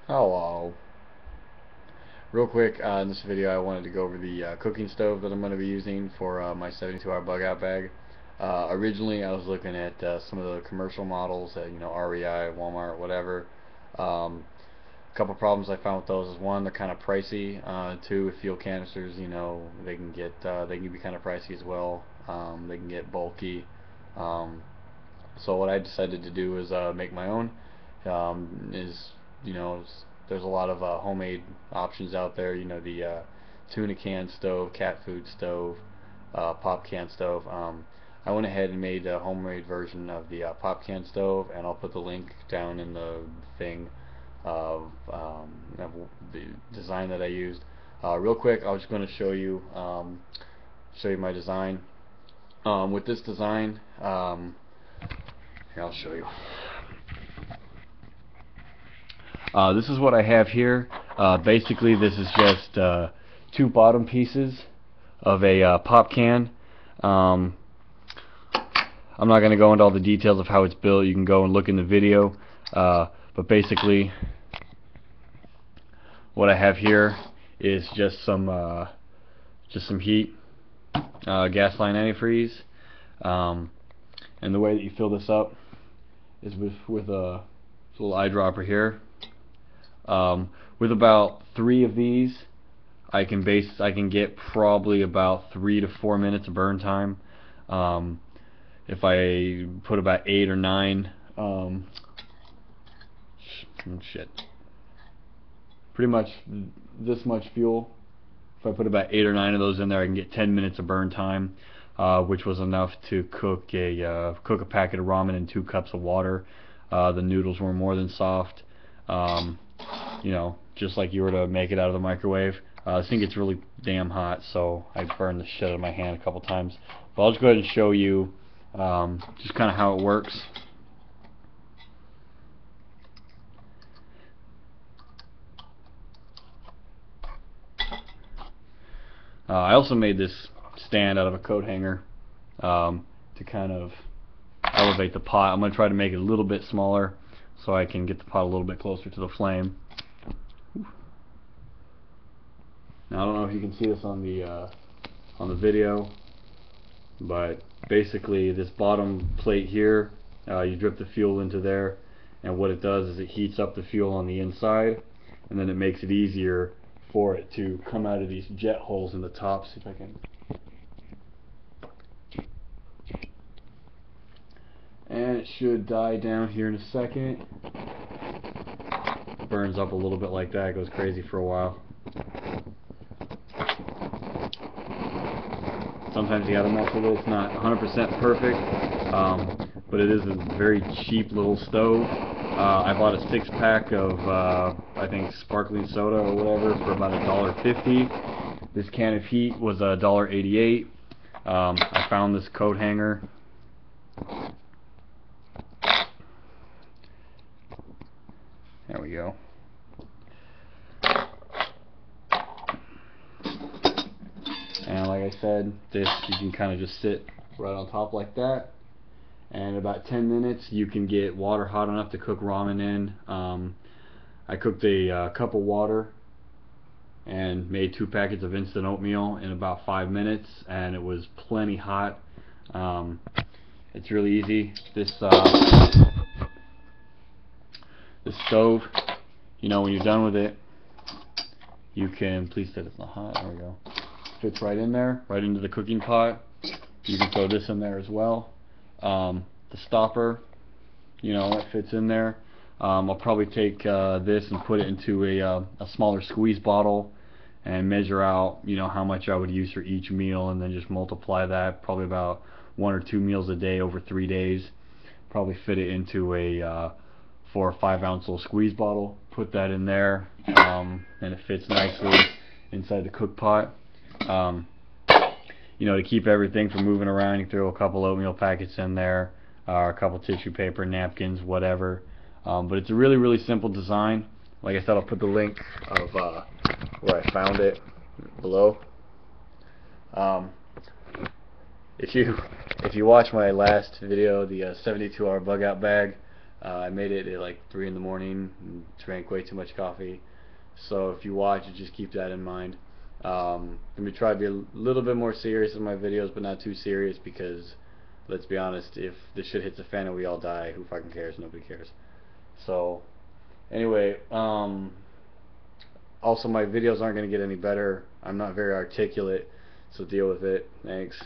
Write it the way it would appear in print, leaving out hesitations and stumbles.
Hello. Real quick, in this video I wanted to go over the cooking stove that I'm going to be using for my 72-hour bug out bag. Originally I was looking at some of the commercial models at REI, Walmart, whatever. A couple problems I found with those is, one, they're kind of pricey. Two, with fuel canisters, they can be kind of pricey as well. They can get bulky. Um, so what I decided to do is make my own. Is you know there's a lot of homemade options out there. The tuna can stove, cat food stove, pop can stove. I went ahead and made a homemade version of the pop can stove, and I'll put the link down in the thing of the design that I used. Real quick, I was just going to show you my design. With this design, here, I'll show you. This is what I have here. Basically, this is just two bottom pieces of a pop can. I'm not going to go into all the details of how it's built. You can go and look in the video. But basically, what I have here is just some HEET gas line antifreeze. And the way that you fill this up is with a little eyedropper here. With about 3 of these, I can get probably about 3 to 4 minutes of burn time. If I put about 8 or 9, pretty much this much fuel. If I put about 8 or 9 of those in there, I can get 10 minutes of burn time, which was enough to cook a packet of ramen in 2 cups of water. The noodles were more than soft. Just like you were to make it out of the microwave. This thing gets really damn hot, so I burned the shit out of my hand a couple times. But I'll just go ahead and show you just kind of how it works. I also made this stand out of a coat hanger to kind of elevate the pot. I'm going to try to make it a little bit smaller so I can get the pot a little bit closer to the flame. Now, I don't know if you can see this on the video, but basically this bottom plate here, you drip the fuel into there, and what it does is it heats up the fuel on the inside, and then it makes it easier for it to come out of these jet holes in the top. See if I can. And it should die down here in a second. It burns up a little bit like that. It goes crazy for a while. Sometimes you gotta mess with it. It's not 100% perfect, but it is a very cheap little stove. I bought a 6-pack of I think sparkling soda or whatever for about $1.50. This can of HEET was $1.88. I found this coat hanger. There we go. And like I said, this you can kind of just sit right on top like that. And in about 10 minutes you can get water hot enough to cook ramen in. I cooked a cup of water and made 2 packets of instant oatmeal in about 5 minutes, and it was plenty hot. It's really easy. This stove, when you're done with it, you can, please say it's not hot, there we go. Fits right in there, right into the cooking pot. You can throw this in there as well. The stopper, that fits in there. I'll probably take this and put it into a smaller squeeze bottle and measure out, how much I would use for each meal, and then just multiply that, probably about 1 or 2 meals a day over 3 days. Probably fit it into a 4 or 5 ounce little squeeze bottle. Put that in there, and it fits nicely inside the cook pot. To keep everything from moving around, you throw a couple oatmeal packets in there, or a couple tissue paper, napkins, whatever. But it's a really, really simple design. Like I said, I'll put the link of where I found it below. If you watch my last video, the 72-hour bug out bag, I made it at like 3 in the morning and drank way too much coffee. So if you watch it, just keep that in mind. Let me try to be a little bit more serious in my videos, but not too serious, because let's be honest, if this shit hits the fan and we all die, who fucking cares? Nobody cares. So anyway, also my videos aren't going to get any better. I'm not very articulate, so deal with it. Thanks.